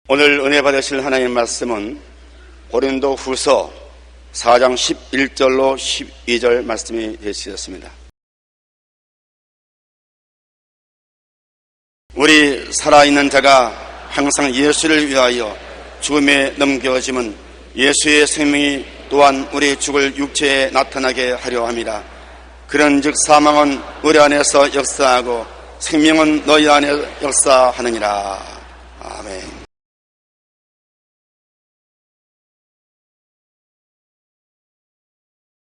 오늘 은혜 받으실 하나님의 말씀은 고린도 후서 4장 11절로 12절 말씀이 되시겠습니다. 우리 살아있는 자가 항상 예수를 위하여 죽음에 넘겨짐은 예수의 생명이 또한 우리 죽을 육체에 나타나게 하려 함이라. 그런즉 사망은 우리 안에서 역사하고 생명은 너희 안에 역사하느니라. 아멘.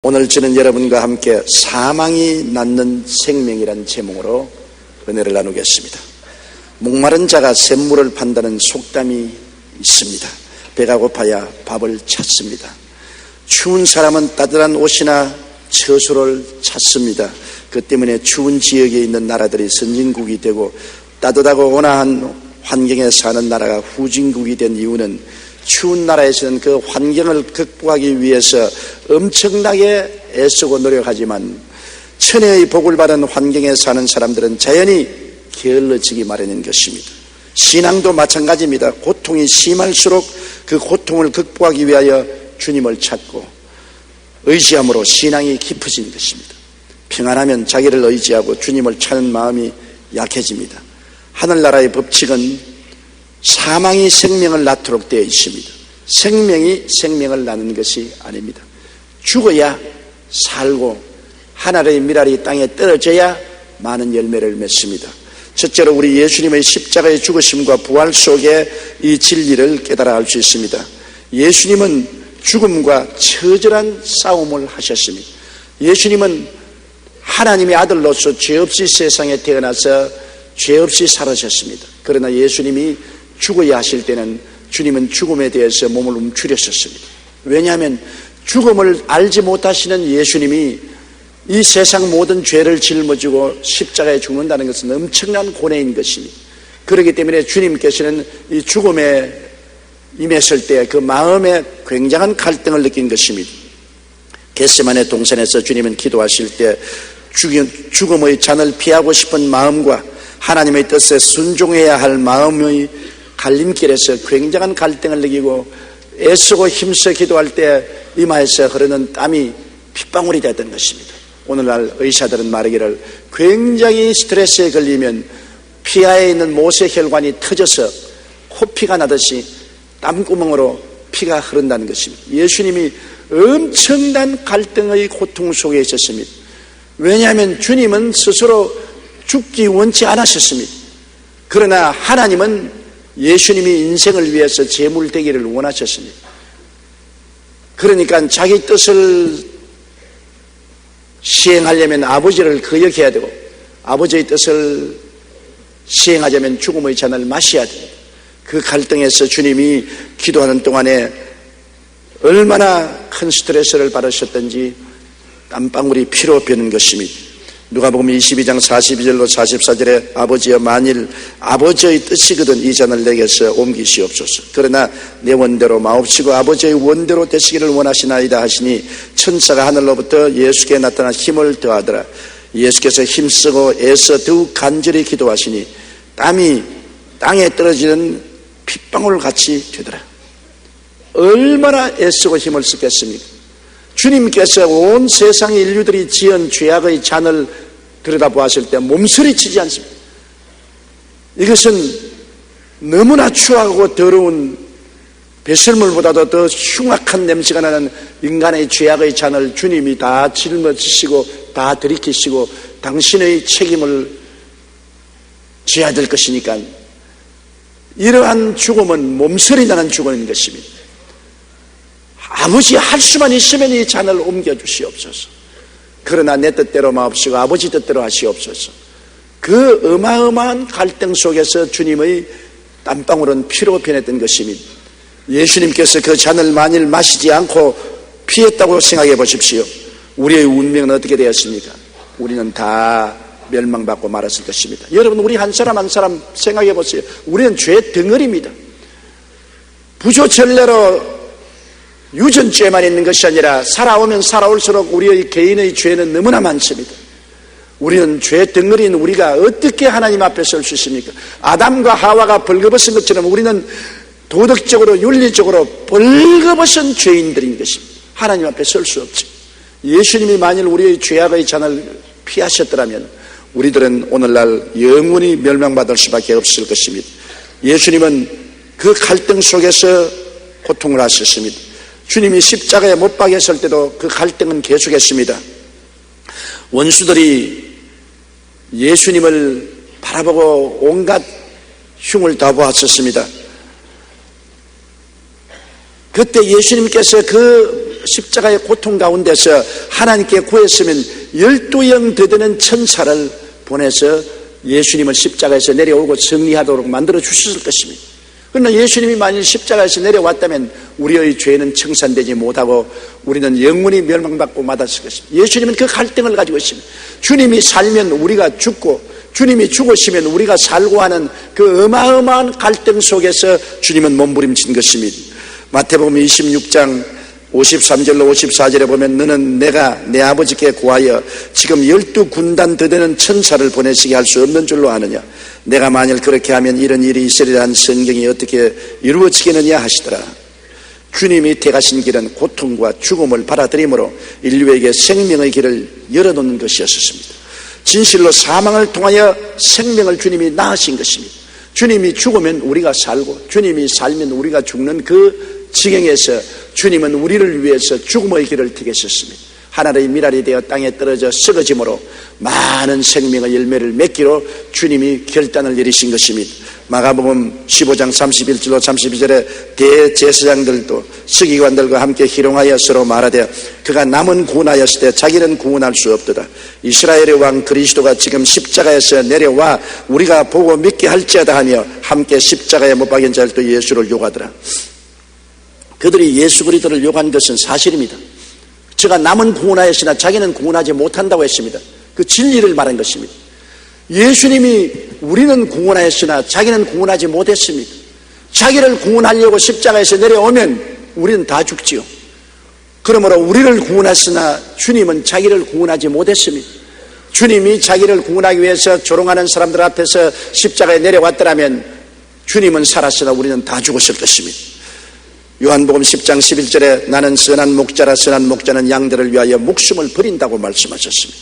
오늘 저는 여러분과 함께 사망이 낳는 생명이란 제목으로 은혜를 나누겠습니다. 목마른 자가 샘물을 판다는 속담이 있습니다. 배가 고파야 밥을 찾습니다. 추운 사람은 따뜻한 옷이나 처소를 찾습니다. 그 때문에 추운 지역에 있는 나라들이 선진국이 되고 따뜻하고 온화한 환경에 사는 나라가 후진국이 된 이유는 추운 나라에서는 그 환경을 극복하기 위해서 엄청나게 애쓰고 노력하지만 천혜의 복을 받은 환경에 사는 사람들은 자연히 게을러지기 마련인 것입니다. 신앙도 마찬가지입니다. 고통이 심할수록 그 고통을 극복하기 위하여 주님을 찾고 의지함으로 신앙이 깊어진 것입니다. 평안하면 자기를 의지하고 주님을 찾는 마음이 약해집니다. 하늘나라의 법칙은 사망이 생명을 낳도록 되어 있습니다. 생명이 생명을 낳는 것이 아닙니다. 죽어야 살고 하늘의 미랄이 땅에 떨어져야 많은 열매를 맺습니다. 첫째로 우리 예수님의 십자가의 죽으심과 부활 속에 이 진리를 깨달아 알 수 있습니다. 예수님은 죽음과 처절한 싸움을 하셨습니다. 예수님은 하나님의 아들로서 죄 없이 세상에 태어나서 죄 없이 살아셨습니다. 그러나 예수님이 죽어야 하실 때는 주님은 죽음에 대해서 몸을 움츠렸었습니다. 왜냐하면 죽음을 알지 못하시는 예수님이 이 세상 모든 죄를 짊어지고 십자가에 죽는다는 것은 엄청난 고뇌인 것입니다. 그렇기 때문에 주님께서는 이 죽음에 임했을 때 그 마음에 굉장한 갈등을 느낀 것입니다. 겟세마네 동산에서 주님은 기도하실 때 죽음의 잔을 피하고 싶은 마음과 하나님의 뜻에 순종해야 할 마음의 갈림길에서 굉장한 갈등을 느끼고 애쓰고 힘써 기도할 때 이마에서 흐르는 땀이 핏방울이 됐던 것입니다. 오늘날 의사들은 말하기를 굉장히 스트레스에 걸리면 피하에 있는 모세혈관이 터져서 코피가 나듯이 땀구멍으로 피가 흐른다는 것입니다. 예수님이 엄청난 갈등의 고통 속에 있었습니다. 왜냐하면 주님은 스스로 죽기 원치 않으셨습니다. 그러나 하나님은 예수님이 인생을 위해서 제물 되기를 원하셨습니다. 그러니까 자기 뜻을 시행하려면 아버지를 거역해야 되고 아버지의 뜻을 시행하자면 죽음의 잔을 마셔야 됩니다. 그 갈등에서 주님이 기도하는 동안에 얼마나 큰 스트레스를 받으셨던지 땀방울이 피로 벼는 것입니다. 누가복음 22장 42절로 44절에 아버지여 만일 아버지의 뜻이거든 이 잔을 내게서 옮기시옵소서. 그러나 내 원대로 마옵시고 아버지의 원대로 되시기를 원하시나이다 하시니 천사가 하늘로부터 예수께 나타나 힘을 더하더라. 예수께서 힘쓰고 애써 더욱 간절히 기도하시니 땀이 땅에 떨어지는 핏방울 같이 되더라. 얼마나 애쓰고 힘을 쓰겠습니까? 주님께서 온 세상 인류들이 지은 죄악의 잔을 들여다보았을 때 몸서리치지 않습니다. 이것은 너무나 추하고 더러운 배설물보다도 더 흉악한 냄새가 나는 인간의 죄악의 잔을 주님이 다 짊어지시고 다 들이키시고 당신의 책임을 져야 될 것이니까 이러한 죽음은 몸서리 나는 죽음인 것입니다. 아버지 할 수만 있으면 이 잔을 옮겨주시옵소서. 그러나 내 뜻대로 마옵시고 아버지 뜻대로 하시옵소서. 그 어마어마한 갈등 속에서 주님의 땀방울은 피로 변했던 것입니다. 예수님께서 그 잔을 만일 마시지 않고 피했다고 생각해 보십시오. 우리의 운명은 어떻게 되었습니까? 우리는 다 멸망받고 말았을 것입니다. 여러분, 우리 한 사람 한 사람 생각해 보세요. 우리는 죄 덩어리입니다. 부조천래로 유전죄만 있는 것이 아니라 살아오면 살아올수록 우리의 개인의 죄는 너무나 많습니다. 우리는 죄 덩어리인 우리가 어떻게 하나님 앞에 설 수 있습니까? 아담과 하와가 벌거벗은 것처럼 우리는 도덕적으로 윤리적으로 벌거벗은 죄인들인 것입니다. 하나님 앞에 설 수 없죠. 예수님이 만일 우리의 죄악의 잔을 피하셨더라면 우리들은 오늘날 영원히 멸망받을 수밖에 없을 것입니다. 예수님은 그 갈등 속에서 고통을 하셨습니다. 주님이 십자가에 못 박였을 때도 그 갈등은 계속했습니다. 원수들이 예수님을 바라보고 온갖 흉을 다 보았었습니다. 그때 예수님께서 그 십자가의 고통 가운데서 하나님께 구했으면 12영 되되는 천사를 보내서 예수님을 십자가에서 내려오고 승리하도록 만들어 주셨을 것입니다. 그러나 예수님이 만일 십자가에서 내려왔다면 우리의 죄는 청산되지 못하고 우리는 영원히 멸망받고 마다했을 것입니다. 예수님은 그 갈등을 가지고 있습니다. 주님이 살면 우리가 죽고 주님이 죽으시면 우리가 살고 하는 그 어마어마한 갈등 속에서 주님은 몸부림친 것입니다. 마태복음 26장 53절로 54절에 보면 너는 내가 내 아버지께 구하여 지금 12군단 더 되는 천사를 보내시게 할 수 없는 줄로 아느냐. 내가 만일 그렇게 하면 이런 일이 있으리라 한 성경이 어떻게 이루어지겠느냐 하시더라. 주님이 택하신 길은 고통과 죽음을 받아들임으로 인류에게 생명의 길을 열어놓는 것이었습니다. 진실로 사망을 통하여 생명을 주님이 낳으신 것입니다. 주님이 죽으면 우리가 살고 주님이 살면 우리가 죽는 그 지경에서 주님은 우리를 위해서 죽음의 길을 택하셨습니다. 하늘의 미랄이 되어 땅에 떨어져 썩어짐으로 많은 생명의 열매를 맺기로 주님이 결단을 내리신 것입니다. 마가복음 15장 31절로 32절에 대제사장들도 서기관들과 함께 희롱하여 서로 말하되 그가 남은 구원하였을 때 자기는 구원할 수 없도다. 이스라엘의 왕 그리스도가 지금 십자가에서 내려와 우리가 보고 믿게 할지어다 하며 함께 십자가에 못 박인 자를 또 예수를 욕하더라. 그들이 예수 그리스도를 욕한 것은 사실입니다. 저가 남은 구원하였으나 자기는 구원하지 못한다고 했습니다. 그 진리를 말한 것입니다. 예수님이 우리는 구원하였으나 자기는 구원하지 못했습니다. 자기를 구원하려고 십자가에서 내려오면 우리는 다 죽지요. 그러므로 우리를 구원했으나 주님은 자기를 구원하지 못했습니다. 주님이 자기를 구원하기 위해서 조롱하는 사람들 앞에서 십자가에 내려왔더라면 주님은 살았으나 우리는 다 죽었을 것입니다. 요한복음 10장 11절에 나는 선한 목자라 선한 목자는 양들을 위하여 목숨을 버린다고 말씀하셨습니다.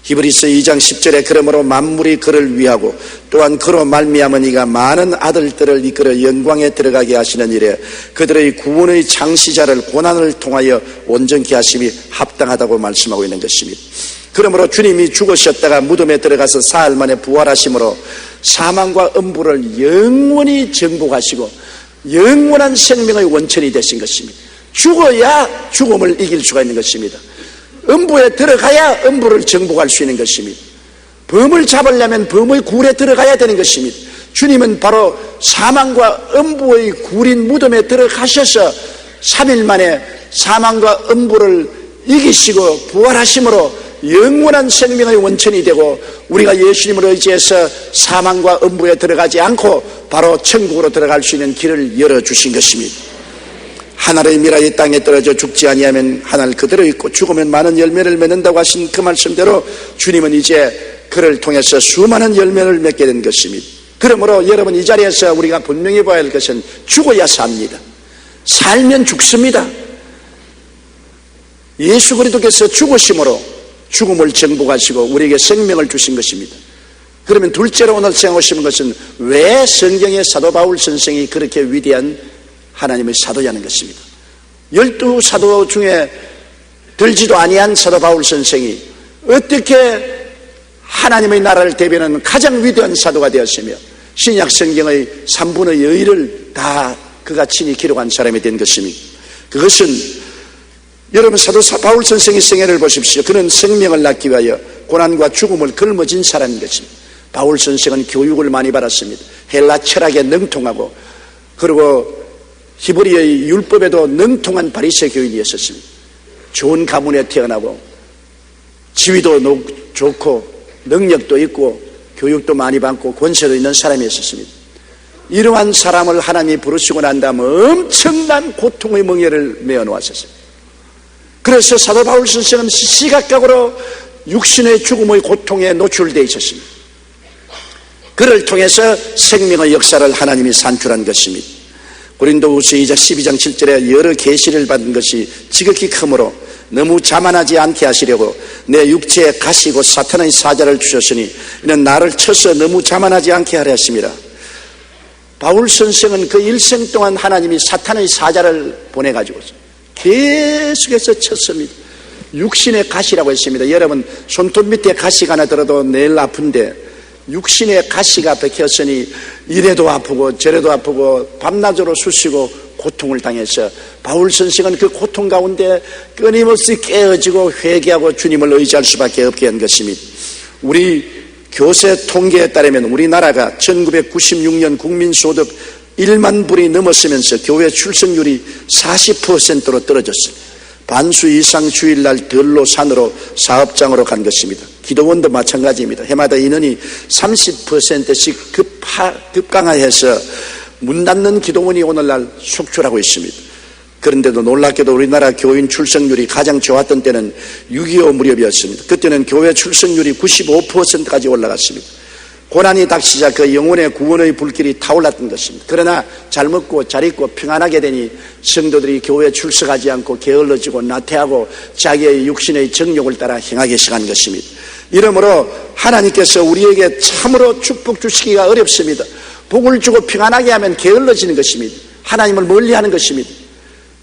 히브리서 2장 10절에 그러므로 만물이 그를 위하고 또한 그로 말미암은 이가 많은 아들들을 이끌어 영광에 들어가게 하시는 일에 그들의 구원의 창시자를 고난을 통하여 온전케 하심이 합당하다고 말씀하고 있는 것입니다. 그러므로 주님이 죽으셨다가 무덤에 들어가서 사흘 만에 부활하심으로 사망과 음부를 영원히 정복하시고 영원한 생명의 원천이 되신 것입니다. 죽어야 죽음을 이길 수가 있는 것입니다. 음부에 들어가야 음부를 정복할 수 있는 것입니다. 범을 잡으려면 범의 굴에 들어가야 되는 것입니다. 주님은 바로 사망과 음부의 굴인 무덤에 들어가셔서 3일 만에 사망과 음부를 이기시고 부활하심으로 영원한 생명의 원천이 되고 우리가 예수님을 의지해서 사망과 음부에 들어가지 않고 바로 천국으로 들어갈 수 있는 길을 열어주신 것입니다. 하늘의 미라이 땅에 떨어져 죽지 아니하면 하늘 그대로 있고 죽으면 많은 열매를 맺는다고 하신 그 말씀대로 주님은 이제 그를 통해서 수많은 열매를 맺게 된 것입니다. 그러므로 여러분 이 자리에서 우리가 분명히 봐야 할 것은 죽어야 삽니다. 살면 죽습니다. 예수 그리스도께서 죽으심으로 죽음을 정복하시고 우리에게 생명을 주신 것입니다. 그러면 둘째로 오늘 생각하시는 것은 왜 성경의 사도 바울 선생이 그렇게 위대한 하나님의 사도냐는 것입니다. 12사도 중에 들지도 아니한 사도 바울 선생이 어떻게 하나님의 나라를 대변하는 가장 위대한 사도가 되었으며 신약 성경의 3분의 2를 다 그가 친히 기록한 사람이 된 것입니다. 그것은 여러분 사도 바울 선생의 생애를 보십시오. 그는 생명을 낳기 위하여 고난과 죽음을 걸머진 사람인 것입니다. 바울 선생은 교육을 많이 받았습니다. 헬라 철학에 능통하고 그리고 히브리의 율법에도 능통한 바리새 교인이었습니다. 좋은 가문에 태어나고 지위도 좋고 능력도 있고 교육도 많이 받고 권세도 있는 사람이었습니다. 이러한 사람을 하나님이 부르시고 난 다음에 엄청난 고통의 멍에를 메어 놓았었습니다. 그래서 사도 바울 선생은 시각각으로 육신의 죽음의 고통에 노출되어 있었습니다. 그를 통해서 생명의 역사를 하나님이 산출한 것입니다. 고린도후서 2장 12장 7절에 여러 계시를 받은 것이 지극히 크므로 너무 자만하지 않게 하시려고 내 육체에 가시고 사탄의 사자를 주셨으니 이는 나를 쳐서 너무 자만하지 않게 하려 하십니다. 바울 선생은 그 일생 동안 하나님이 사탄의 사자를 보내가지고 계속해서 쳤습니다. 육신의 가시라고 했습니다. 여러분 손톱 밑에 가시가 하나 들어도 내일 아픈데 육신의 가시가 박혔으니 이래도 아프고 저래도 아프고 밤낮으로 쑤시고 고통을 당해서 바울 선생은 그 고통 가운데 끊임없이 깨어지고 회개하고 주님을 의지할 수밖에 없게 한 것입니다. 우리 교세 통계에 따르면 우리나라가 1996년 국민소득 1만 불이 넘었으면서 교회 출석률이 40%로 떨어졌습니다. 반수 이상 주일날 들로 산으로 사업장으로 간 것입니다. 기도원도 마찬가지입니다. 해마다 인원이 30%씩 급강하해서 문 닫는 기도원이 오늘날 속출하고 있습니다. 그런데도 놀랍게도 우리나라 교인 출석률이 가장 좋았던 때는 6.25 무렵이었습니다. 그때는 교회 출석률이 95%까지 올라갔습니다. 고난이 닥치자 그 영혼의 구원의 불길이 타올랐던 것입니다. 그러나 잘 먹고 잘 입고 평안하게 되니 성도들이 교회에 출석하지 않고 게을러지고 나태하고 자기의 육신의 정욕을 따라 행하기 시작한 것입니다. 이러므로 하나님께서 우리에게 참으로 축복 주시기가 어렵습니다. 복을 주고 평안하게 하면 게을러지는 것입니다. 하나님을 멀리하는 것입니다.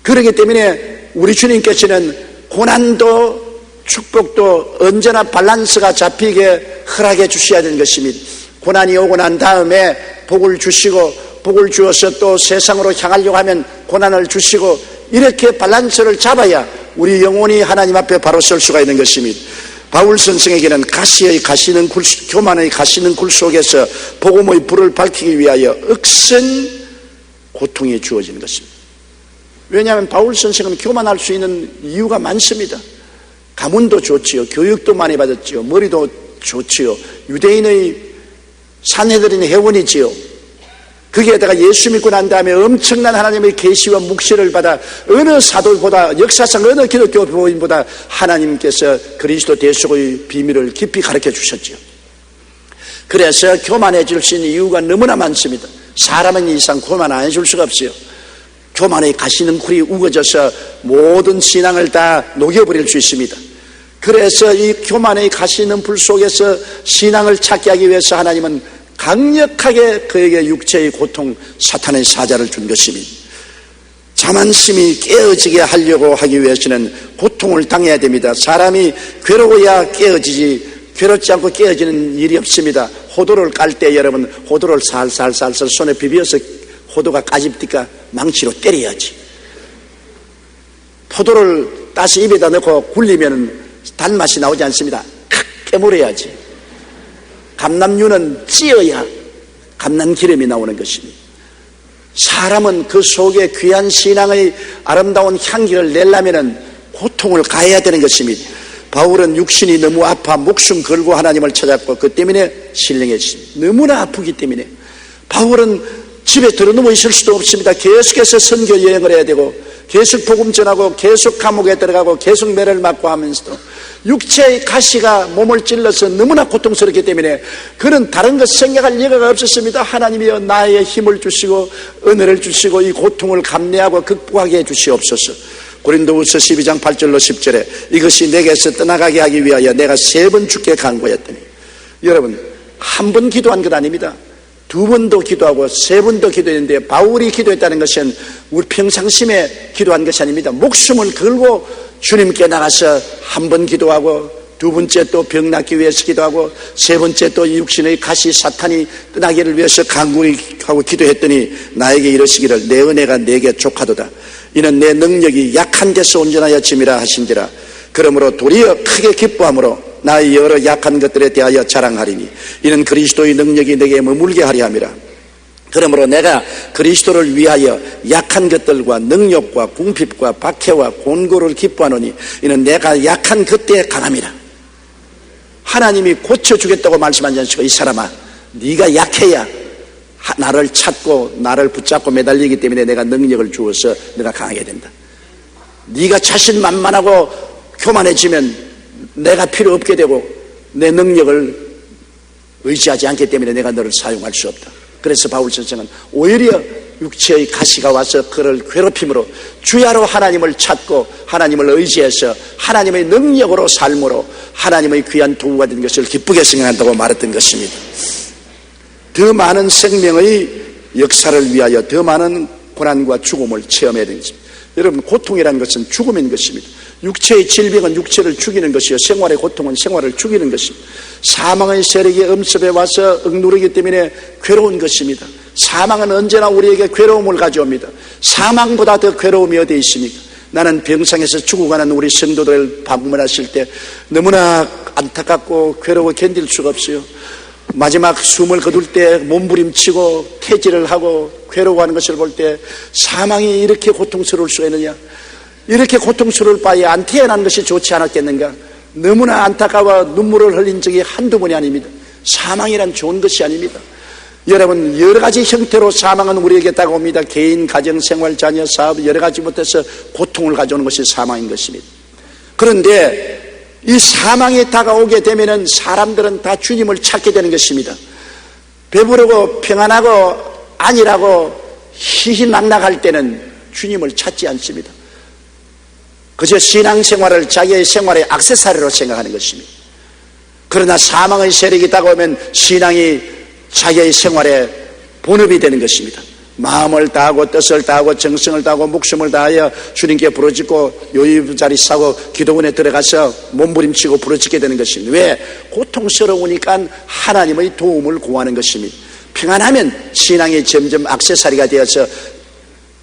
그렇기 때문에 우리 주님께서는 고난도 축복도 언제나 밸런스가 잡히게 허락해 주셔야 되는 것입니다. 고난이 오고 난 다음에 복을 주시고 복을 주어서 또 세상으로 향하려고 하면 고난을 주시고 이렇게 밸런스를 잡아야 우리 영혼이 하나님 앞에 바로 설 수가 있는 것입니다. 바울 선생에게는 교만의 가시는 굴 속에서 복음의 불을 밝히기 위하여 억센 고통이 주어지는 것입니다. 왜냐하면 바울 선생은 교만할 수 있는 이유가 많습니다. 가문도 좋지요, 교육도 많이 받았지요, 머리도 좋지요, 유대인의 산헤드린 회원이지요. 거기에다가 예수 믿고 난 다음에 엄청난 하나님의 계시와 묵시를 받아 어느 사도보다 역사상 어느 기독교 교인보다 하나님께서 그리스도 대속의 비밀을 깊이 가르쳐 주셨지요. 그래서 교만해질 수 있는 이유가 너무나 많습니다. 사람은 이상 교만 안 해줄 수가 없어요. 교만의 가시는 굴이 우거져서 모든 신앙을 다 녹여버릴 수 있습니다. 그래서 이 교만의 가시는 불 속에서 신앙을 찾게 하기 위해서 하나님은 강력하게 그에게 육체의 고통, 사탄의 사자를 준 것입니다. 자만심이 깨어지게 하려고 하기 위해서는 고통을 당해야 됩니다. 사람이 괴로워야 깨어지지 괴롭지 않고 깨어지는 일이 없습니다. 호도를 깔 때 여러분 호도를 살살살살 손에 비벼서 호도가 까집니까? 망치로 때려야지. 포도를 따서 입에다 넣고 굴리면 단맛이 나오지 않습니다. 칵 깨물어야지. 감람류는 찧어야 감람기름이 나오는 것입니다. 사람은 그 속에 귀한 신앙의 아름다운 향기를 내려면 고통을 가해야 되는 것입니다. 바울은 육신이 너무 아파 목숨 걸고 하나님을 찾았고 그 때문에 신령해졌습니다. 너무나 아프기 때문에 바울은 집에 들어누워 있을 수도 없습니다. 계속해서 선교 여행을 해야 되고 계속 복음 전하고 계속 감옥에 들어가고 계속 매를 맞고 하면서도 육체의 가시가 몸을 찔러서 너무나 고통스럽기 때문에 그는 다른 것 생각할 여가가 없었습니다. 하나님이여 나의 힘을 주시고 은혜를 주시고 이 고통을 감내하고 극복하게 해주시옵소서. 고린도후서 12장 8절로 10절에 이것이 내게서 떠나가게 하기 위하여 내가 3번 주께 간구했더니, 여러분 한 번 기도한 것 아닙니다. 2번도 기도하고 3번도 기도했는데 바울이 기도했다는 것은 우리 평상심에 기도한 것이 아닙니다. 목숨을 걸고 주님께 나가서 한 번 기도하고 2번째 또 병 낫기 위해서 기도하고 3번째 또 육신의 가시 사탄이 떠나기를 위해서 간구하고 기도했더니 나에게 이르시기를 내 은혜가 내게 족하도다. 이는 내 능력이 약한 데서 온전하여 짐이라 하신지라. 그러므로 도리어 크게 기뻐함으로 나의 여러 약한 것들에 대하여 자랑하리니 이는 그리스도의 능력이 내게 머물게 하리 함이라. 그러므로 내가 그리스도를 위하여 약한 것들과 능력과 궁핍과 박해와 곤고를 기뻐하노니 이는 내가 약한 그때에 강함이라. 하나님이 고쳐주겠다고 말씀하지 않으시고 이 사람아 네가 약해야 나를 찾고 나를 붙잡고 매달리기 때문에 내가 능력을 주어서 내가 강하게 된다. 네가 자신만만하고 교만해지면 내가 필요 없게 되고 내 능력을 의지하지 않기 때문에 내가 너를 사용할 수 없다. 그래서 바울 선생은 오히려 육체의 가시가 와서 그를 괴롭힘으로 주야로 하나님을 찾고 하나님을 의지해서 하나님의 능력으로 삶으로 하나님의 귀한 도구가 된 것을 기쁘게 생각한다고 말했던 것입니다. 더 많은 생명의 역사를 위하여 더 많은 고난과 죽음을 체험해야 되는 것입니다. 여러분, 고통이라는 것은 죽음인 것입니다. 육체의 질병은 육체를 죽이는 것이요 생활의 고통은 생활을 죽이는 것입니다. 사망의 세력이 엄습해 와서 억누르기 때문에 괴로운 것입니다. 사망은 언제나 우리에게 괴로움을 가져옵니다. 사망보다 더 괴로움이 어디 있습니까? 나는 병상에서 죽어가는 우리 성도들을 방문하실 때 너무나 안타깝고 괴로워 견딜 수가 없어요. 마지막 숨을 거둘 때 몸부림치고 퇴질을 하고 괴로워하는 것을 볼 때 사망이 이렇게 고통스러울 수가 있느냐, 이렇게 고통스러울 바에 안 태어난 것이 좋지 않았겠는가. 너무나 안타까워 눈물을 흘린 적이 한두 번이 아닙니다. 사망이란 좋은 것이 아닙니다. 여러분, 여러 가지 형태로 사망은 우리에게 다가옵니다. 개인, 가정, 생활, 자녀, 사업 여러 가지 못해서 고통을 가져오는 것이 사망인 것입니다. 그런데 이 사망이 다가오게 되면은 사람들은 다 주님을 찾게 되는 것입니다. 배부르고 평안하고 안일하고 희희낙낙할 때는 주님을 찾지 않습니다. 그저 신앙생활을 자기의 생활의 액세서리로 생각하는 것입니다. 그러나 사망의 세력이 다가오면 신앙이 자기의 생활의 본업이 되는 것입니다. 마음을 다하고 뜻을 다하고 정성을 다하고 목숨을 다하여 주님께 부르짖고 요의자리 싸고 기도원에 들어가서 몸부림치고 부르짖게 되는 것입니다. 왜? 고통스러우니까 하나님의 도움을 구하는 것입니다. 평안하면 신앙이 점점 액세서리가 되어서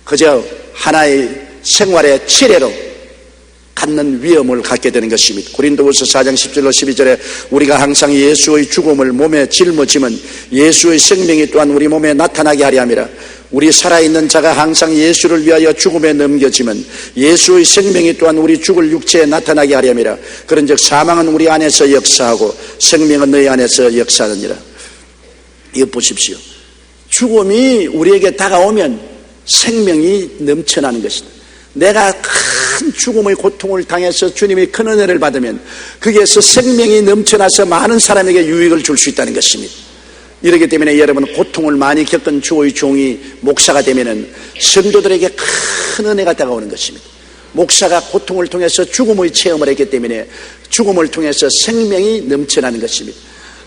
그저 하나의 생활의 치레로 갖는 위험을 갖게 되는 것입니다. 고린도후서 4장 10절로 12절에 우리가 항상 예수의 죽음을 몸에 짊어지면 예수의 생명이 또한 우리 몸에 나타나게 하려 함이라. 우리 살아있는 자가 항상 예수를 위하여 죽음에 넘겨지면 예수의 생명이 또한 우리 죽을 육체에 나타나게 하려 함이라. 그런즉 사망은 우리 안에서 역사하고 생명은 너희 안에서 역사하느니라. 이거 보십시오. 죽음이 우리에게 다가오면 생명이 넘쳐나는 것이다. 내가 큰 죽음의 고통을 당해서 주님의 큰 은혜를 받으면 거기에서 생명이 넘쳐나서 많은 사람에게 유익을 줄 수 있다는 것입니다. 이렇기 때문에 여러분, 고통을 많이 겪은 주의 종이 목사가 되면은 성도들에게 큰 은혜가 다가오는 것입니다. 목사가 고통을 통해서 죽음의 체험을 했기 때문에 죽음을 통해서 생명이 넘쳐나는 것입니다.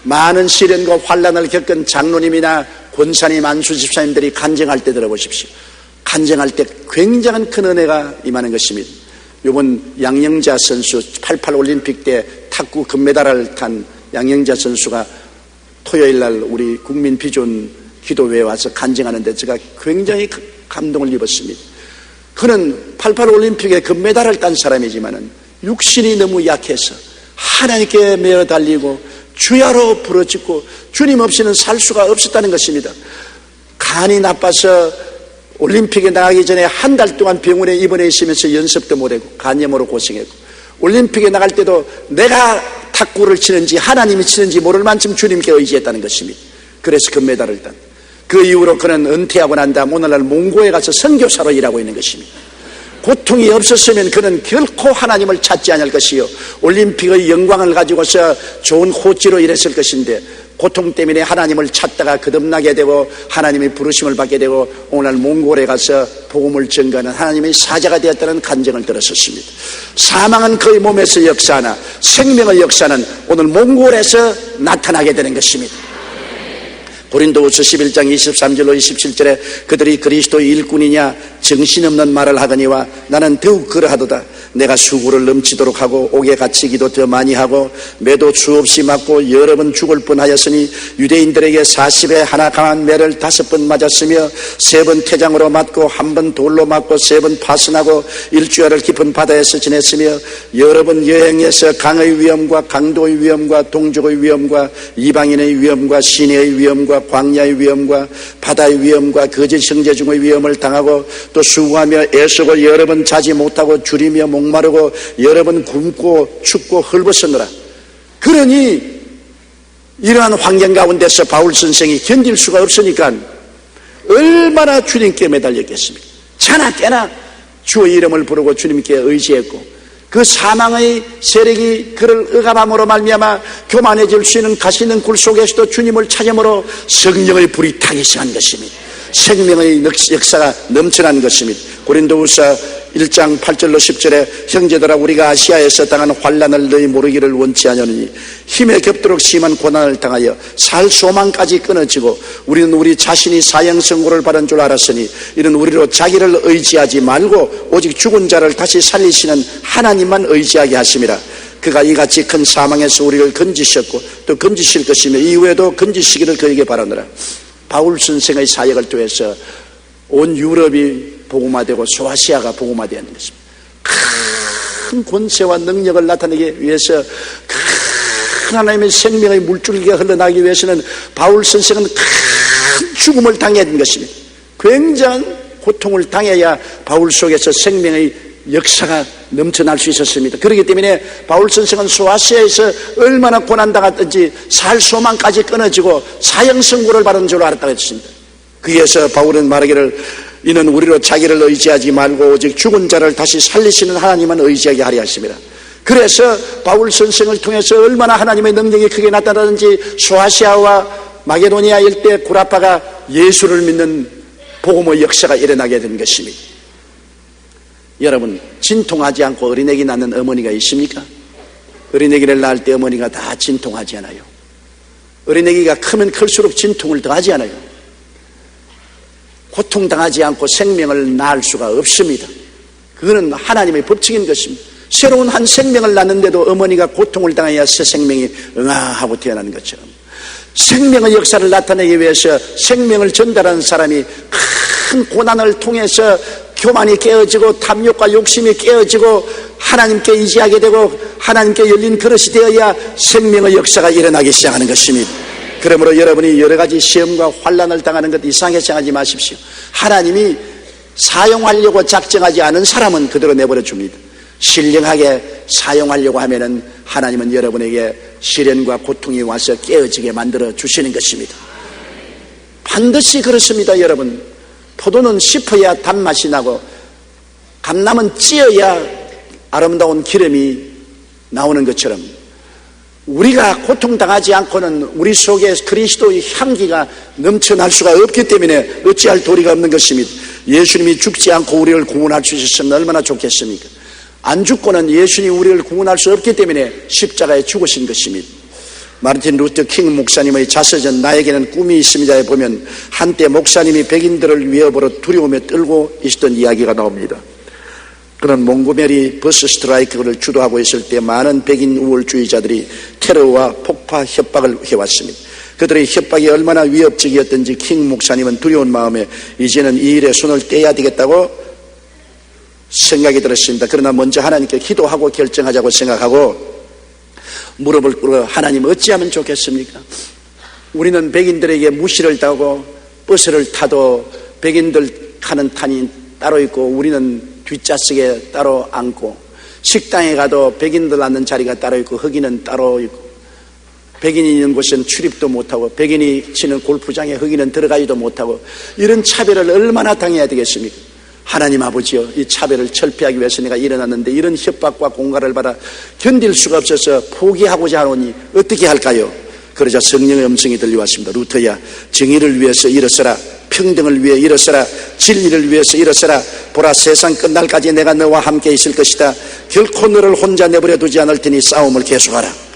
많은 시련과 환난을 겪은 장로님이나 권사님, 안수집사님들이 간증할 때 들어보십시오. 간증할 때 굉장한 큰 은혜가 임하는 것입니다. 이번 양영자 선수 88 올림픽 때 탁구 금메달을 탄 양영자 선수가 토요일날 우리 국민 비전 기도회에 와서 간증하는데 제가 굉장히 감동을 입었습니다. 그는 88 올림픽에 금메달을 딴 사람이지만은 육신이 너무 약해서 하나님께 매어 달리고 주야로 부르짖고 주님 없이는 살 수가 없었다는 것입니다. 간이 나빠서 올림픽에 나가기 전에 한 달 동안 병원에 입원해 있으면서 연습도 못하고 간염으로 고생했고, 올림픽에 나갈 때도 내가 탁구를 치는지 하나님이 치는지 모를 만큼 주님께 의지했다는 것입니다. 그래서 금메달을 딴. 그 이후로 그는 은퇴하고 난 다음 오늘날 몽고에 가서 선교사로 일하고 있는 것입니다. 고통이 없었으면 그는 결코 하나님을 찾지 않을 것이요 올림픽의 영광을 가지고서 좋은 호지로 일했을 것인데 고통 때문에 하나님을 찾다가 거듭나게 되고 하나님의 부르심을 받게 되고 오늘 몽골에 가서 복음을 전가하는 하나님의 사자가 되었다는 간증을 들었었습니다. 사망은 그의 몸에서 역사하나 생명의 역사는 오늘 몽골에서 나타나게 되는 것입니다. 고린도후서 11장 23절로 27절에 그들이 그리스도의 일꾼이냐 정신없는 말을 하거니와 나는 더욱 그러하도다. 내가 수고를 넘치도록 하고 옥에 갇히기도 더 많이 하고 매도 수없이 맞고 여러 번 죽을 뻔하였으니 유대인들에게 40에 하나 강한 매를 5번 맞았으며 3번 태장으로 맞고 1번 돌로 맞고 3번 파선하고 일주일을 깊은 바다에서 지냈으며 여러 번 여행해서 강의 위험과 강도의 위험과 동족의 위험과 이방인의 위험과 시내의 위험과 광야의 위험과 바다의 위험과 거짓 형제중의 위험을 당하고 또 수고하며 애쓰고 여러 번 자지 못하고 줄이며 목마르고 여러 번 굶고 춥고 헐벗었노라. 그러니 이러한 환경 가운데서 바울 선생이 견딜 수가 없으니까 얼마나 주님께 매달렸겠습니까? 자나 깨나 주의 이름을 부르고 주님께 의지했고 그 사망의 세력이 그를 억압함으로 말미암아 교만해질 수 있는 가시 있는 굴 속에서도 주님을 찾음으로 성령의 불이 타기 시작한 것입니다. 생명의 역사가 넘쳐난 것입니다. 고린도후서 1장 8절로 10절에 형제들아 우리가 아시아에서 당한 환난을 너희 모르기를 원치 않으니 힘에 겹도록 심한 고난을 당하여 살 소망까지 끊어지고 우리는 우리 자신이 사형선고를 받은 줄 알았으니 이는 우리로 자기를 의지하지 말고 오직 죽은 자를 다시 살리시는 하나님만 의지하게 하심이라. 그가 이같이 큰 사망에서 우리를 건지셨고 또 건지실 것이며 이후에도 건지시기를 그에게 바라노라. 바울 선생의 사역을 통해서 온 유럽이 복음화되고 소아시아가 복음화되는 것입니다. 큰 권세와 능력을 나타내기 위해서 큰 하나님의 생명의 물줄기가 흘러나기 위해서는 바울 선생은 큰 죽음을 당해야 되는 것입니다. 굉장한 고통을 당해야 바울 속에서 생명의 역사가 넘쳐날 수 있었습니다. 그렇기 때문에 바울 선생은 소아시아에서 얼마나 고난당했든지 살 소망까지 끊어지고 사형 선고를 받은 줄 알았다고 했습니다. 거기에서 바울은 말하기를 이는 우리로 자기를 의지하지 말고 오직 죽은 자를 다시 살리시는 하나님만 의지하게 하려 하십니다. 그래서 바울 선생을 통해서 얼마나 하나님의 능력이 크게 나타나는지 소아시아와 마게도니아 일대 구라파가 예수를 믿는 복음의 역사가 일어나게 된 것입니다. 여러분, 진통하지 않고 어린애기 낳는 어머니가 있습니까? 어린애기를 낳을 때 어머니가 다 진통하지 않아요. 어린애기가 크면 클수록 진통을 더하지 않아요. 고통당하지 않고 생명을 낳을 수가 없습니다. 그거는 하나님의 법칙인 것입니다. 새로운 한 생명을 낳는데도 어머니가 고통을 당해야 새 생명이 응아하고 태어나는 것처럼 생명의 역사를 나타내기 위해서 생명을 전달하는 사람이 큰 고난을 통해서 교만이 깨어지고 탐욕과 욕심이 깨어지고 하나님께 의지하게 되고 하나님께 열린 그릇이 되어야 생명의 역사가 일어나기 시작하는 것입니다. 그러므로 여러분이 여러 가지 시험과 환난을 당하는 것 이상하게 생각하지 마십시오. 하나님이 사용하려고 작정하지 않은 사람은 그대로 내버려 줍니다. 신령하게 사용하려고 하면은 하나님은 여러분에게 시련과 고통이 와서 깨어지게 만들어 주시는 것입니다. 반드시 그렇습니다. 여러분, 포도는 씹어야 단맛이 나고 감람은 찧어야 아름다운 기름이 나오는 것처럼 우리가 고통당하지 않고는 우리 속에 그리스도의 향기가 넘쳐날 수가 없기 때문에 어찌할 도리가 없는 것입니다. 예수님이 죽지 않고 우리를 구원할 수 있었으면 얼마나 좋겠습니까? 안 죽고는 예수님이 우리를 구원할 수 없기 때문에 십자가에 죽으신 것입니다. 마르틴 루터 킹 목사님의 자서전 나에게는 꿈이 있습니다에 보면 한때 목사님이 백인들을 위협으로 두려움에 떨고 있었던 이야기가 나옵니다. 그는 몽고메리 버스 스트라이크를 주도하고 있을 때 많은 백인 우월주의자들이 테러와 폭파 협박을 해왔습니다. 그들의 협박이 얼마나 위협적이었던지 킹 목사님은 두려운 마음에 이제는 이 일에 손을 떼야 되겠다고 생각이 들었습니다. 그러나 먼저 하나님께 기도하고 결정하자고 생각하고 무릎을 꿇어 하나님 어찌하면 좋겠습니까? 우리는 백인들에게 무시를 당하고 버스를 타도 백인들 가는 탄이 따로 있고 우리는 뒷좌석에 따로 앉고 식당에 가도 백인들 앉는 자리가 따로 있고 흑인은 따로 있고 백인이 있는 곳은 출입도 못하고 백인이 치는 골프장에 흑인은 들어가지도 못하고 이런 차별을 얼마나 당해야 되겠습니까? 하나님 아버지여, 이 차별을 철폐하기 위해서 내가 일어났는데 이런 협박과 공갈을 받아 견딜 수가 없어서 포기하고자 하노니 어떻게 할까요? 그러자 성령의 음성이 들려왔습니다. 루터야, 정의를 위해서 일어서라. 평등을 위해 일어서라. 진리를 위해서 일어서라. 보라, 세상 끝날까지 내가 너와 함께 있을 것이다. 결코 너를 혼자 내버려 두지 않을 테니 싸움을 계속하라.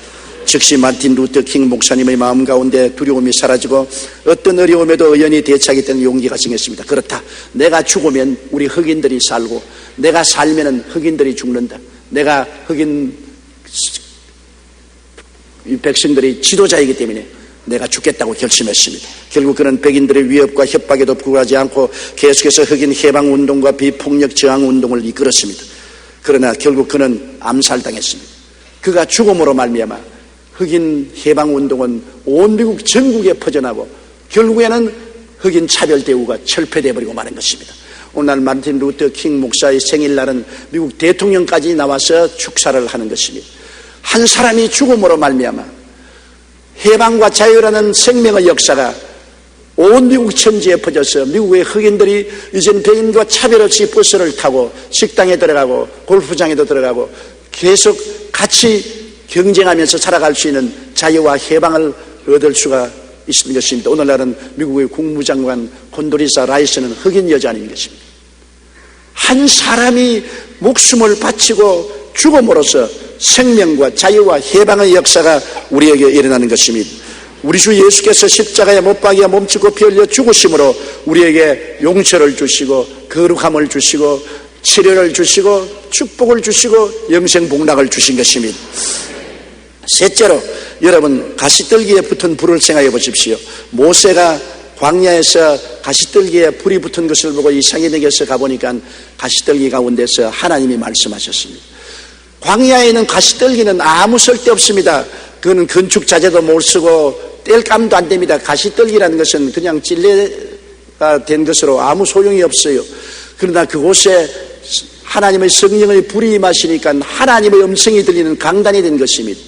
즉시 마틴 루터 킹 목사님의 마음 가운데 두려움이 사라지고 어떤 어려움에도 의연히 대처하겠다는 용기가 생겼습니다. 그렇다, 내가 죽으면 우리 흑인들이 살고 내가 살면 흑인들이 죽는다. 내가 흑인 백성들이 지도자이기 때문에 내가 죽겠다고 결심했습니다. 결국 그는 백인들의 위협과 협박에도 불구하지 않고 계속해서 흑인 해방운동과 비폭력 저항운동을 이끌었습니다. 그러나 결국 그는 암살당했습니다. 그가 죽음으로 말미암아 흑인 해방운동은 온 미국 전국에 퍼져나고 결국에는 흑인 차별 대우가 철폐되어 버리고 마는 것입니다. 오늘 마틴 루터 킹 목사의 생일날은 미국 대통령까지 나와서 축사를 하는 것입니다. 한 사람이 죽음으로 말미암아 해방과 자유라는 생명의 역사가 온 미국 천지에 퍼져서 미국의 흑인들이 이젠 백인과 차별 없이 버스를 타고 식당에 들어가고 골프장에도 들어가고 계속 같이 경쟁하면서 살아갈 수 있는 자유와 해방을 얻을 수가 있는 것입니다. 오늘날은 미국의 국무장관 콘돌리사 라이스는 흑인 여자 아닙니까? 한 사람이 목숨을 바치고 죽음으로써 생명과 자유와 해방의 역사가 우리에게 일어나는 것입니다. 우리 주 예수께서 십자가에 못 박여 몸치고 피 흘려 죽으심으로 우리에게 용서를 주시고 거룩함을 주시고 치료를 주시고 축복을 주시고 영생 복락을 주신 것입니다. 셋째로, 여러분 가시떨기에 붙은 불을 생각해 보십시오. 모세가 광야에서 가시떨기에 불이 붙은 것을 보고 이스라엘에게서 가보니까 가시떨기 가운데서 하나님이 말씀하셨습니다. 광야에 있는 가시떨기는 아무 쓸데없습니다. 그거는 건축 자재도 못 쓰고 뗄감도 안 됩니다. 가시떨기라는 것은 그냥 찔레가 된 것으로 아무 소용이 없어요. 그러나 그곳에 하나님의 성령의 불이 임하시니까 하나님의 음성이 들리는 강단이 된 것입니다.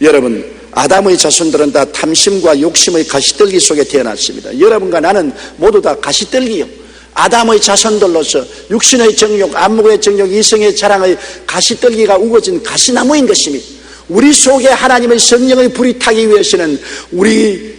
여러분, 아담의 자손들은 다 탐심과 욕심의 가시떨기 속에 태어났습니다. 여러분과 나는 모두 다 가시떨기요, 아담의 자손들로서 육신의 정욕, 안목의 정욕, 이성의 자랑의 가시떨기가 우거진 가시나무인 것입니다. 우리 속에 하나님의 성령의 불이 타기 위해서는 우리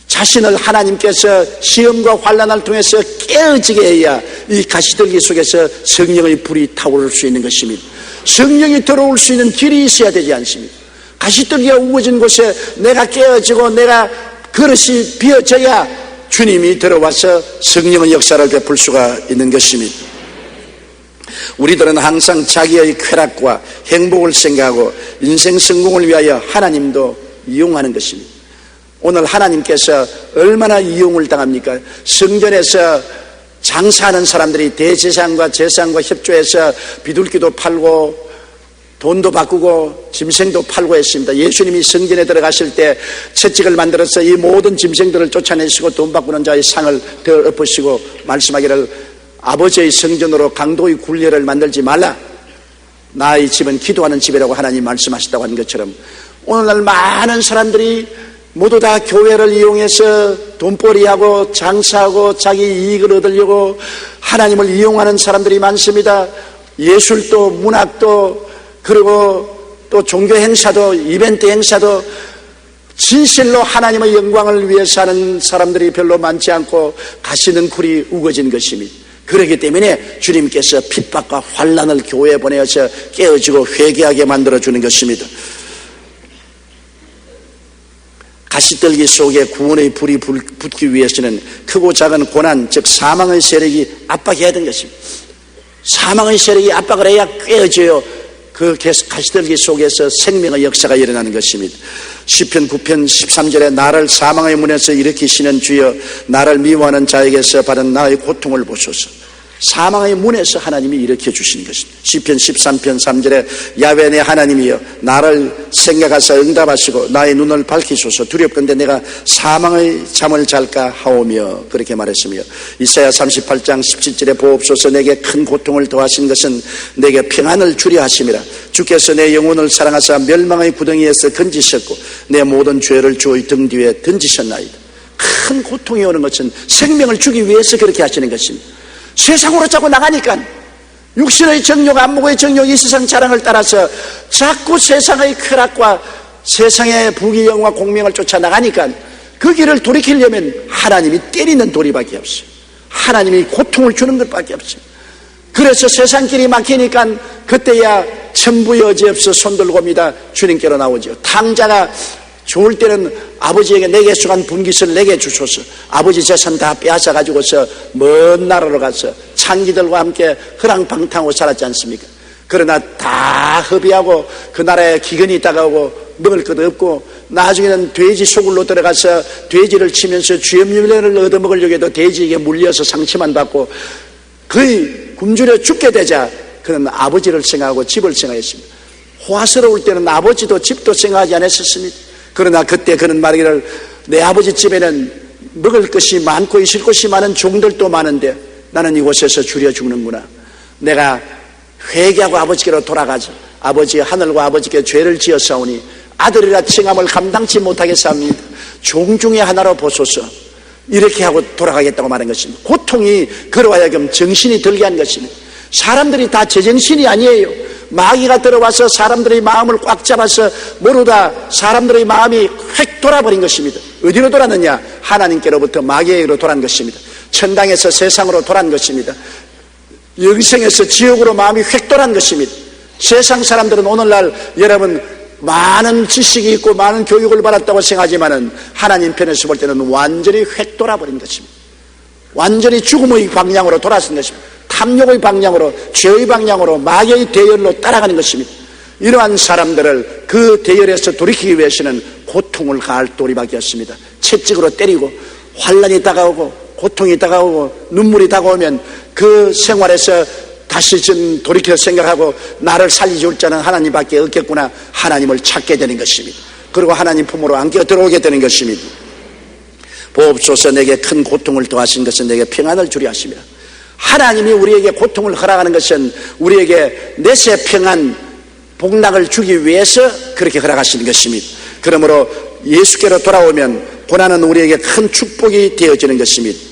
자신을 하나님께서 시험과 환난을 통해서 깨어지게 해야 이 가시떨기 속에서 성령의 불이 타오를 수 있는 것입니다. 성령이 들어올 수 있는 길이 있어야 되지 않습니까? 가시떨기가 우거진 곳에 내가 깨어지고 내가 그릇이 비어져야 주님이 들어와서 성령의 역사를 베풀 수가 있는 것입니다. 우리들은 항상 자기의 쾌락과 행복을 생각하고 인생 성공을 위하여 하나님도 이용하는 것입니다. 오늘 하나님께서 얼마나 이용을 당합니까? 성전에서 장사하는 사람들이 대제사장과 제사장과 협조해서 비둘기도 팔고 돈도 바꾸고 짐승도 팔고 했습니다. 예수님이 성전에 들어가실 때 채찍을 만들어서 이 모든 짐승들을 쫓아내시고 돈 바꾸는 자의 상을 더 엎으시고 말씀하기를 아버지의 성전으로 강도의 굴레를 만들지 말라, 나의 집은 기도하는 집이라고 하나님 말씀하셨다고 하는 것처럼 오늘날 많은 사람들이 모두 다 교회를 이용해서 돈벌이하고 장사하고 자기 이익을 얻으려고 하나님을 이용하는 사람들이 많습니다. 예술도 문학도 그리고 또 종교 행사도 이벤트 행사도 진실로 하나님의 영광을 위해서 하는 사람들이 별로 많지 않고 가시능쿨이 우거진 것입니다. 그렇기 때문에 주님께서 핍박과 환난을 교회에 보내어서 깨어지고 회개하게 만들어주는 것입니다. 가시떨기 속에 구원의 불이 붙기 위해서는 크고 작은 고난, 즉 사망의 세력이 압박해야 되는 것입니다. 사망의 세력이 압박을 해야 깨어져요. 그 가시떨기 속에서 생명의 역사가 일어나는 것입니다. 시편 9편 13절에 나를 사망의 문에서 일으키시는 주여, 나를 미워하는 자에게서 받은 나의 고통을 보소서. 사망의 문에서 하나님이 일으켜 주시는 것입니다. 시편 13편 3절에 야훼 내 하나님이여, 나를 생각하사 응답하시고 나의 눈을 밝히소서. 두렵건대 내가 사망의 잠을 잘까 하오며, 그렇게 말했으며 이사야 38장 17절에 보옵소서. 내게 큰 고통을 더하신 것은 내게 평안을 주려 하심이라. 주께서 내 영혼을 사랑하사 멸망의 구덩이에서 건지셨고 내 모든 죄를 주의 등 뒤에 던지셨나이다. 큰 고통이 오는 것은 생명을 주기 위해서 그렇게 하시는 것입니다. 세상으로 자꾸 나가니까 육신의 정욕, 안목의 정욕, 이 세상 자랑을 따라서 자꾸 세상의 쾌락과 세상의 부귀영화 공명을 쫓아 나가니까 그 길을 돌이키려면 하나님이 때리는 돌이밖에 없어요. 하나님이 고통을 주는 것밖에 없어요. 그래서 세상 길이 막히니까 그때야 천부여지없어 손들고 옵니다. 주님께로 나오죠. 탕자가 좋을 때는 아버지에게 내게 속한 분깃을 내게 주소서. 아버지 재산 다 빼앗아 가지고서 먼 나라로 가서 창기들과 함께 허랑방탕하고 살았지 않습니까? 그러나 다 허비하고 그 나라에 기근이 다가오고 먹을 것 없고 나중에는 돼지 소굴로 들어가서 돼지를 치면서 쥐염윤회를 얻어먹으려고 해도 돼지에게 물려서 상처만 받고 거의 굶주려 죽게 되자 그는 아버지를 생각하고 집을 생각했습니다. 호화스러울 때는 아버지도 집도 생각하지 않았었습니다. 그러나 그때 그는 말하기를 내 아버지 집에는 먹을 것이 많고 있을 곳이 많은 종들도 많은데 나는 이곳에서 줄여 죽는구나. 내가 회개하고 아버지께로 돌아가자. 아버지 하늘과 아버지께 죄를 지었사오니 아들이라 칭함을 감당치 못하겠사옵니다. 종 중에 하나로 보소서. 이렇게 하고 돌아가겠다고 말한 것입니다. 고통이 그로 하여금 정신이 들게 한 것입니다. 사람들이 다 제정신이 아니에요. 마귀가 들어와서 사람들의 마음을 꽉 잡아서 모르다 사람들의 마음이 획 돌아버린 것입니다. 어디로 돌았느냐? 하나님께로부터 마귀에게로 돌아간 것입니다. 천당에서 세상으로 돌아간 것입니다. 영생에서 지옥으로 마음이 획 돌아간 것입니다. 세상 사람들은 오늘날 여러분 많은 지식이 있고 많은 교육을 받았다고 생각하지만은 하나님 편에서 볼 때는 완전히 획 돌아버린 것입니다. 완전히 죽음의 방향으로 돌아선 것입니다. 탐욕의 방향으로, 죄의 방향으로, 마귀의 대열로 따라가는 것입니다. 이러한 사람들을 그 대열에서 돌이키기 위해서는 고통을 가할 도리밖에 없습니다. 채찍으로 때리고 환난이 다가오고 고통이 다가오고 눈물이 다가오면 그 생활에서 다시 좀 돌이켜 생각하고 나를 살려줄 자는 하나님밖에 없겠구나, 하나님을 찾게 되는 것입니다. 그리고 하나님 품으로 안겨 들어오게 되는 것입니다. 보옵소서, 내게 큰 고통을 더하신 것은 내게 평안을 주려 하심이라. 하나님이 우리에게 고통을 허락하는 것은 우리에게 내세 평안 복락을 주기 위해서 그렇게 허락하시는 것입니다. 그러므로 예수께로 돌아오면 고난은 우리에게 큰 축복이 되어지는 것입니다.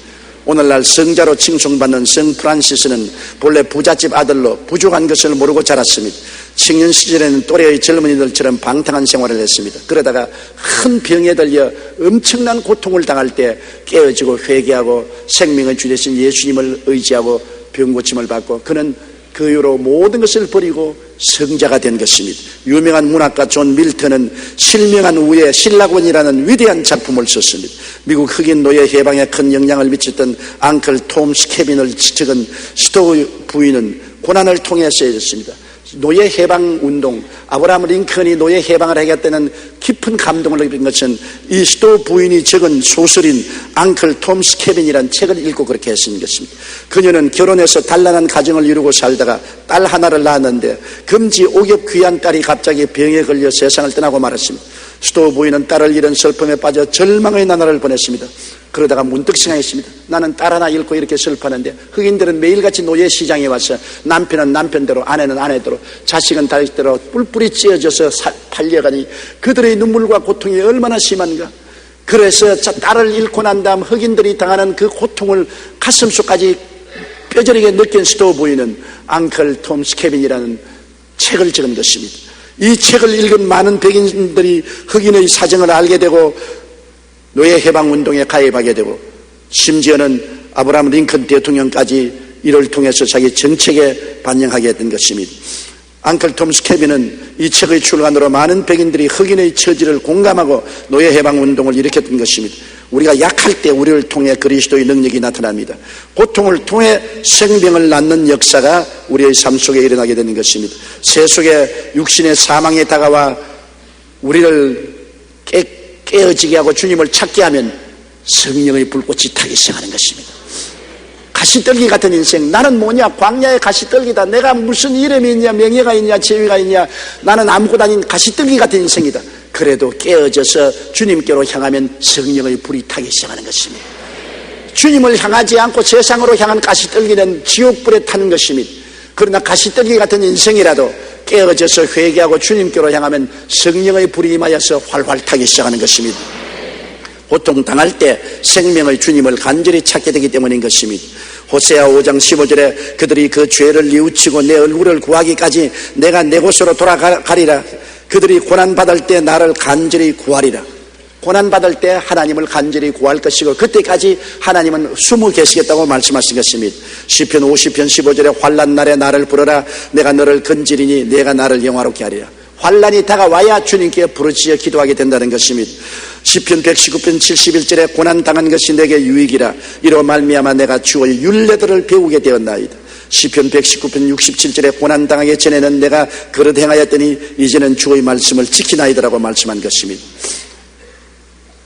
오늘날 성자로 칭송받는 성 프란시스는 본래 부잣집 아들로 부족한 것을 모르고 자랐습니다. 청년 시절에는 또래의 젊은이들처럼 방탕한 생활을 했습니다. 그러다가 큰 병에 들려 엄청난 고통을 당할 때 깨어지고 회개하고 생명의 주 되신 예수님을 의지하고 병고침을 받고 그는 그 이후로 모든 것을 버리고 성자가 된 것입니다. 유명한 문학가 존 밀턴은 실명한 후에 신라곤이라는 위대한 작품을 썼습니다. 미국 흑인 노예 해방에 큰 영향을 미쳤던 앙클 톰 스케빈을 적은 스토우 부인은 고난을 통해 쓰여졌습니다. 노예 해방 운동, 아브라함 링컨이 노예 해방을 하겠다는 깊은 감동을 느낀 것은 이 스토우 부인이 적은 소설인 앙클 톰 스케빈이라는 책을 읽고 그렇게 했는 것입니다. 그녀는 결혼해서 단란한 가정을 이루고 살다가 딸 하나를 낳았는데 금지 옥엽 귀한 딸이 갑자기 병에 걸려 세상을 떠나고 말았습니다. 스토우 부인은 딸을 잃은 슬픔에 빠져 절망의 나날을 보냈습니다. 그러다가 문득 생각했습니다. 나는 딸 하나 잃고 이렇게 슬퍼하는데 흑인들은 매일같이 노예 시장에 와서 남편은 남편대로 아내는 아내대로 자식은 자식대로 뿔뿔이 찢어져서 팔려가니 그들의 눈물과 고통이 얼마나 심한가. 그래서 딸을 잃고 난 다음 흑인들이 당하는 그 고통을 가슴속까지 뼈저리게 느낀 스토우 부인은 앙클 톰 스케빈이라는 책을 적은 것입니다. 이 책을 읽은 많은 백인들이 흑인의 사정을 알게 되고 노예 해방 운동에 가입하게 되고 심지어는 아브라함 링컨 대통령까지 이를 통해서 자기 정책에 반영하게 된 것입니다. 앙클 톰 스케빈은 이 책의 출간으로 많은 백인들이 흑인의 처지를 공감하고 노예 해방 운동을 일으켰던 것입니다. 우리가 약할 때 우리를 통해 그리스도의 능력이 나타납니다. 고통을 통해 생명을 낳는 역사가 우리의 삶 속에 일어나게 되는 것입니다. 세속의 육신의 사망에 다가와 우리를 깨어지게 하고 주님을 찾게 하면 성령의 불꽃이 타기 시작하는 것입니다. 가시떨기 같은 인생, 나는 뭐냐, 광야의 가시떨기다. 내가 무슨 이름이 있냐, 명예가 있냐, 지위가 있냐, 나는 아무것도 아닌 가시떨기 같은 인생이다. 그래도 깨어져서 주님께로 향하면 성령의 불이 타기 시작하는 것입니다. 주님을 향하지 않고 세상으로 향한 가시떨기는 지옥불에 타는 것입니다. 그러나 가시떨기 같은 인생이라도 깨어져서 회개하고 주님께로 향하면 성령의 불이 임하여서 활활 타기 시작하는 것입니다. 고통 당할 때 생명의 주님을 간절히 찾게 되기 때문인 것입니다. 호세아 5장 15절에 그들이 그 죄를 뉘우치고 내 얼굴을 구하기까지 내가 내 곳으로 돌아가리라. 그들이 고난받을 때 나를 간절히 구하리라. 고난받을 때 하나님을 간절히 구할 것이고 그때까지 하나님은 숨어 계시겠다고 말씀하신 것입니다. 시편 50편 15절에 환난 날에 나를 부르라. 내가 너를 건지리니 내가 나를 영화롭게 하리라. 환난이 다가와야 주님께 부르짖어 기도하게 된다는 것입니다. 시편 119편 71절에 고난당한 것이 내게 유익이라. 이로 말미암아 내가 주의 율례들을 배우게 되었나이다. 시편 119편 67절에 고난당하기 전에는 내가 그릇 행하였더니 이제는 주의 말씀을 지키나이다라고 말씀한 것입니다.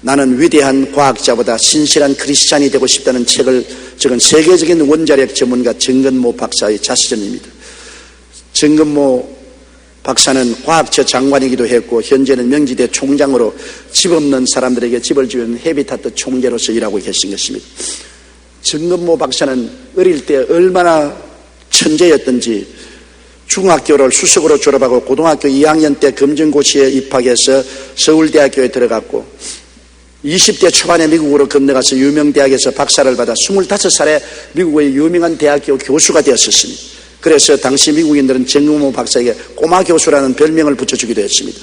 나는 위대한 과학자보다 신실한 크리스찬이 되고 싶다는 책을 적은 세계적인 원자력 전문가 정근모 박사의 자서전입니다. 정근모 박사는 과학처 장관이기도 했고 현재는 명지대 총장으로 집 없는 사람들에게 집을 지은 헤비타트 총재로서 일하고 계신 것입니다. 정근모 박사는 어릴 때 얼마나 천재였던지 중학교를 수석으로 졸업하고 고등학교 2학년 때 검정고시에 입학해서 서울대학교에 들어갔고 20대 초반에 미국으로 건너가서 유명 대학에서 박사를 받아 25살에 미국의 유명한 대학교 교수가 되었었습니다. 그래서 당시 미국인들은 정금호 박사에게 꼬마 교수라는 별명을 붙여주기도 했습니다.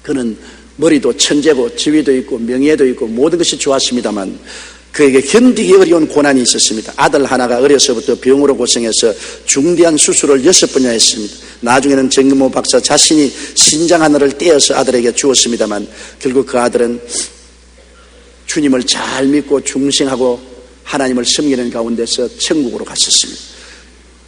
그는 머리도 천재고 지위도 있고 명예도 있고 모든 것이 좋았습니다만 그에게 견디기 어려운 고난이 있었습니다. 아들 하나가 어려서부터 병으로 고생해서 중대한 수술을 6번이나 했습니다. 나중에는 정금호 박사 자신이 신장 하나를 떼어서 아들에게 주었습니다만 결국 그 아들은 주님을 잘 믿고 중생하고 하나님을 섬기는 가운데서 천국으로 갔었습니다.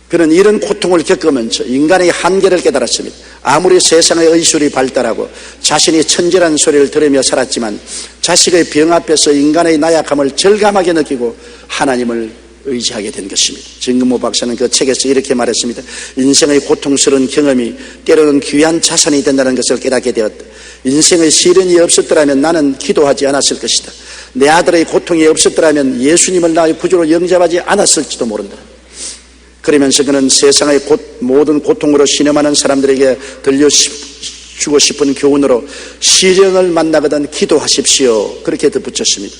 그는 이런 고통을 겪으면서 인간의 한계를 깨달았습니다. 아무리 세상의 의술이 발달하고 자신이 천재라는 소리를 들으며 살았지만 자식의 병 앞에서 인간의 나약함을 절감하게 느끼고 하나님을 의지하게 된 것입니다. 정금호 박사는 그 책에서 이렇게 말했습니다. 인생의 고통스러운 경험이 때로는 귀한 자산이 된다는 것을 깨닫게 되었다. 인생의 시련이 없었더라면 나는 기도하지 않았을 것이다. 내 아들의 고통이 없었더라면 예수님을 나의 구주로 영접하지 않았을지도 모른다. 그러면서 그는 세상의 모든 고통으로 신음하는 사람들에게 들려주고 싶은 교훈으로 시련을 만나거든 기도하십시오. 그렇게 덧붙였습니다.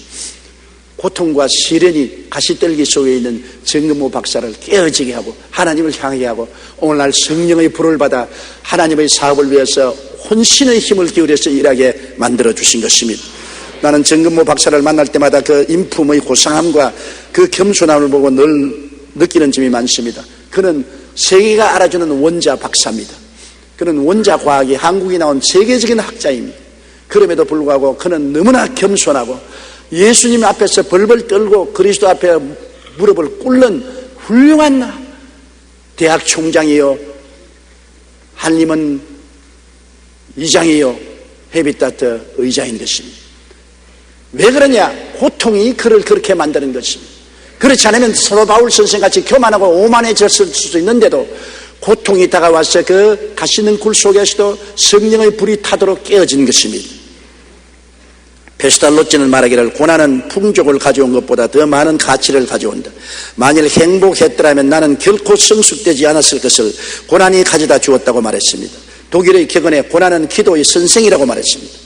고통과 시련이 가시떨기 속에 있는 정금호 박사를 깨어지게 하고 하나님을 향하게 하고 오늘날 성령의 불을 받아 하나님의 사업을 위해서 혼신의 힘을 기울여서 일하게 만들어주신 것입니다. 나는 정금호 박사를 만날 때마다 그 인품의 고상함과 그 겸손함을 보고 늘 느끼는 점이 많습니다. 그는 세계가 알아주는 원자 박사입니다. 그는 원자 과학이 한국이 나온 세계적인 학자입니다. 그럼에도 불구하고 그는 너무나 겸손하고 예수님 앞에서 벌벌 떨고 그리스도 앞에 무릎을 꿇는 훌륭한 대학 총장이요 한림은 이장이요 헤비타트 의장인 것입니다. 왜 그러냐? 고통이 그를 그렇게 만드는 것입니다. 그렇지 않으면 사도 바울 선생같이 교만하고 오만해졌을 수도 있는데도 고통이 다가와서 그 가시는 굴 속에서도 성령의 불이 타도록 깨어진 것입니다. 페스탈로치는 말하기를 고난은 풍족을 가져온 것보다 더 많은 가치를 가져온다. 만일 행복했더라면 나는 결코 성숙되지 않았을 것을 고난이 가져다 주었다고 말했습니다. 독일의 격언에 고난은 기도의 선생이라고 말했습니다.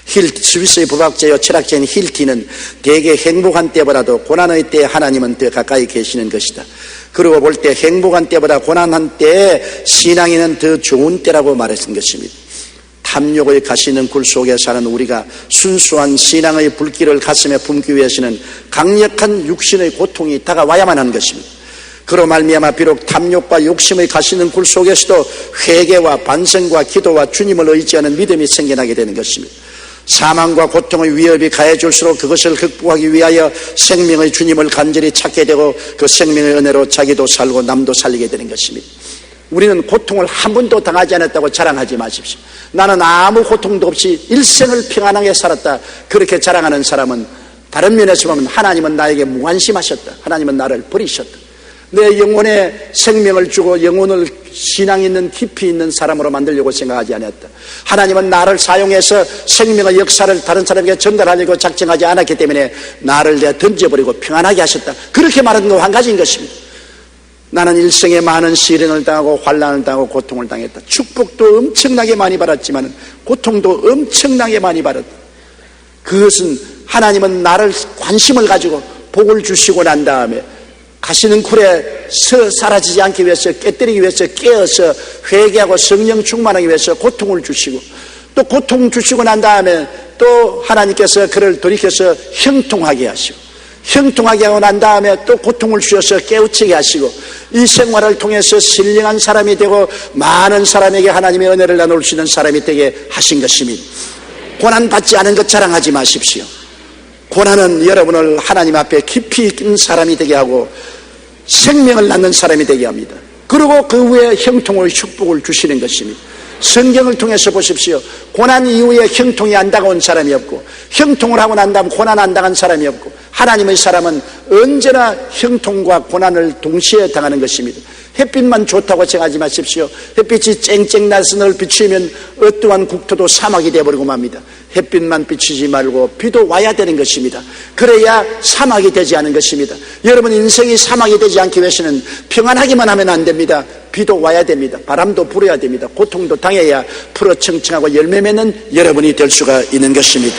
스위스의 법학자요 철학자인 힐티는 대개 행복한 때보다도 고난의 때에 하나님은 더 가까이 계시는 것이다. 그러고 볼 때 행복한 때보다 고난한 때에 신앙에는 더 좋은 때라고 말했던 것입니다. 탐욕의 가시는 굴 속에 사는 우리가 순수한 신앙의 불길을 가슴에 품기 위해서는 강력한 육신의 고통이 다가와야만 하는 것입니다. 그로 말미암아 비록 탐욕과 욕심의 가시는 굴 속에서도 회개와 반성과 기도와 주님을 의지하는 믿음이 생겨나게 되는 것입니다. 사망과 고통의 위협이 가해질수록 그것을 극복하기 위하여 생명의 주님을 간절히 찾게 되고 그 생명의 은혜로 자기도 살고 남도 살리게 되는 것입니다. 우리는 고통을 한 번도 당하지 않았다고 자랑하지 마십시오. 나는 아무 고통도 없이 일생을 평안하게 살았다. 그렇게 자랑하는 사람은 다른 면에서 보면 하나님은 나에게 무관심하셨다. 하나님은 나를 버리셨다. 내 영혼에 생명을 주고 영혼을 신앙 있는 깊이 있는 사람으로 만들려고 생각하지 않았다. 하나님은 나를 사용해서 생명의 역사를 다른 사람에게 전달하려고 작정하지 않았기 때문에 나를 내가 던져버리고 평안하게 하셨다. 그렇게 말하는 건 한 가지인 것입니다. 나는 일생에 많은 시련을 당하고 환난을 당하고 고통을 당했다. 축복도 엄청나게 많이 받았지만 고통도 엄청나게 많이 받았다. 그것은 하나님은 나를 관심을 가지고 복을 주시고 난 다음에 가시는 굴에 사라지지 않기 위해서 깨뜨리기 위해서 깨어서 회개하고 성령 충만하기 위해서 고통을 주시고 또 고통 주시고 난 다음에 또 하나님께서 그를 돌이켜서 형통하게 하시고 형통하게 하고 난 다음에 또 고통을 주셔서 깨우치게 하시고 이 생활을 통해서 신령한 사람이 되고 많은 사람에게 하나님의 은혜를 나눌 수 있는 사람이 되게 하신 것입니다. 고난받지 않은 것 자랑하지 마십시오. 고난은 여러분을 하나님 앞에 깊이 있는 사람이 되게 하고 생명을 낳는 사람이 되게 합니다. 그리고 그 후에 형통의 축복을 주시는 것입니다. 성경을 통해서 보십시오. 고난 이후에 형통이 안 다가온 사람이 없고 형통을 하고 난 다음 고난 안 당한 사람이 없고 하나님의 사람은 언제나 형통과 고난을 동시에 당하는 것입니다. 햇빛만 좋다고 생각하지 마십시오. 햇빛이 쨍쨍 나서 늘 비추면 어떠한 국토도 사막이 되어버리고 맙니다. 햇빛만 비추지 말고 비도 와야 되는 것입니다. 그래야 사막이 되지 않은 것입니다. 여러분 인생이 사막이 되지 않기 위해서는 평안하기만 하면 안 됩니다. 비도 와야 됩니다. 바람도 불어야 됩니다. 고통도 당해야 푸르청청하고 열매 맺는 여러분이 될 수가 있는 것입니다.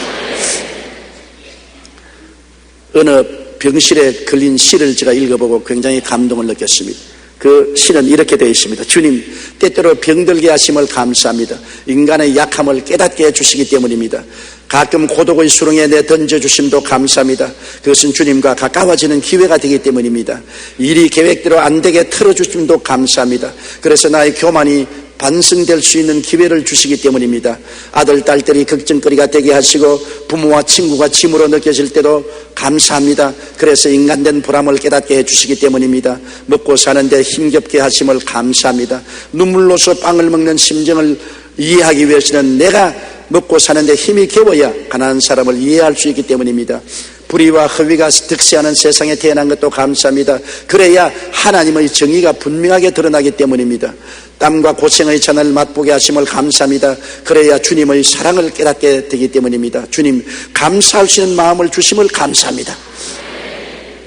어느 병실에 걸린 시를 제가 읽어보고 굉장히 감동을 느꼈습니다. 그 시는 이렇게 되어 있습니다. 주님, 때때로 병들게 하심을 감사합니다. 인간의 약함을 깨닫게 해주시기 때문입니다. 가끔 고독의 수렁에 내던져주심도 감사합니다. 그것은 주님과 가까워지는 기회가 되기 때문입니다. 일이 계획대로 안 되게 틀어주심도 감사합니다. 그래서 나의 교만이 반성될 수 있는 기회를 주시기 때문입니다. 아들, 딸들이 걱정거리가 되게 하시고 부모와 친구가 짐으로 느껴질 때도 감사합니다. 그래서 인간된 보람을 깨닫게 해주시기 때문입니다. 먹고 사는데 힘겹게 하심을 감사합니다. 눈물로서 빵을 먹는 심정을 이해하기 위해서는 내가 먹고 사는데 힘이 겨워야 가난한 사람을 이해할 수 있기 때문입니다. 불의와 허위가 득세하는 세상에 태어난 것도 감사합니다. 그래야 하나님의 정의가 분명하게 드러나기 때문입니다. 땀과 고생의 잔을 맛보게 하심을 감사합니다. 그래야 주님의 사랑을 깨닫게 되기 때문입니다. 주님, 감사할 수 있는 마음을 주심을 감사합니다.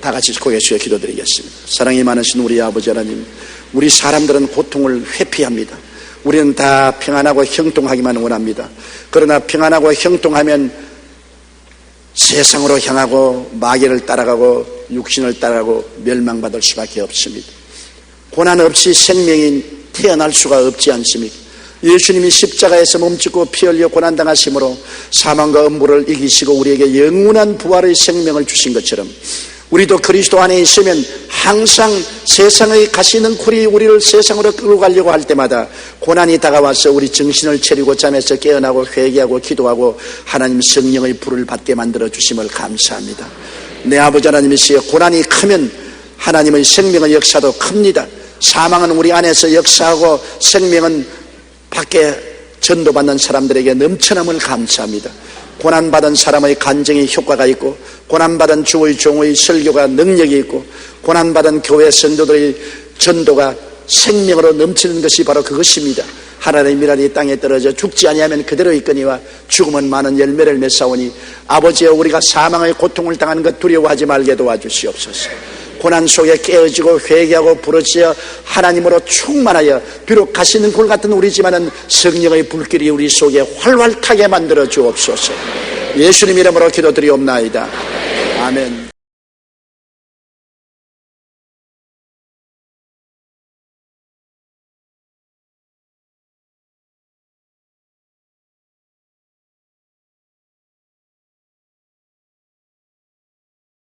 다 같이 고개 숙여 기도드리겠습니다. 사랑이 많으신 우리 아버지 하나님, 우리 사람들은 고통을 회피합니다. 우리는 다 평안하고 형통하기만 원합니다. 그러나 평안하고 형통하면 세상으로 향하고 마귀를 따라가고 육신을 따라가고 멸망받을 수밖에 없습니다. 고난 없이 생명이 태어날 수가 없지 않습니까? 예수님이 십자가에서 몸짓고 피 흘려 고난당하심으로 사망과 음부를 이기시고 우리에게 영원한 부활의 생명을 주신 것처럼 우리도 그리스도 안에 있으면 항상 세상의 가시는 쿨이 우리를 세상으로 끌고 가려고 할 때마다 고난이 다가와서 우리 정신을 차리고 잠에서 깨어나고 회개하고 기도하고 하나님 성령의 불을 받게 만들어 주심을 감사합니다. 내 아버지 하나님이시여, 고난이 크면 하나님의 생명의 역사도 큽니다. 사망은 우리 안에서 역사하고 생명은 밖에 전도받는 사람들에게 넘쳐남을 감사합니다. 고난받은 사람의 간증이 효과가 있고 고난받은 주의 종의 설교가 능력이 있고 고난받은 교회 선도들의 전도가 생명으로 넘치는 것이 바로 그것입니다. 하나님의 미랄이 땅에 떨어져 죽지 아니하면 그대로 있거니와 죽으면 많은 열매를 맺사오니 아버지여, 우리가 사망의 고통을 당하는 것 두려워하지 말게 도와주시옵소서. 고난 속에 깨어지고 회개하고 부르짖어 하나님으로 충만하여 비록 가시는 굴 같은 우리지만은 성령의 불길이 우리 속에 활활 타게 만들어 주옵소서. 예수님 이름으로 기도드리옵나이다. 아멘.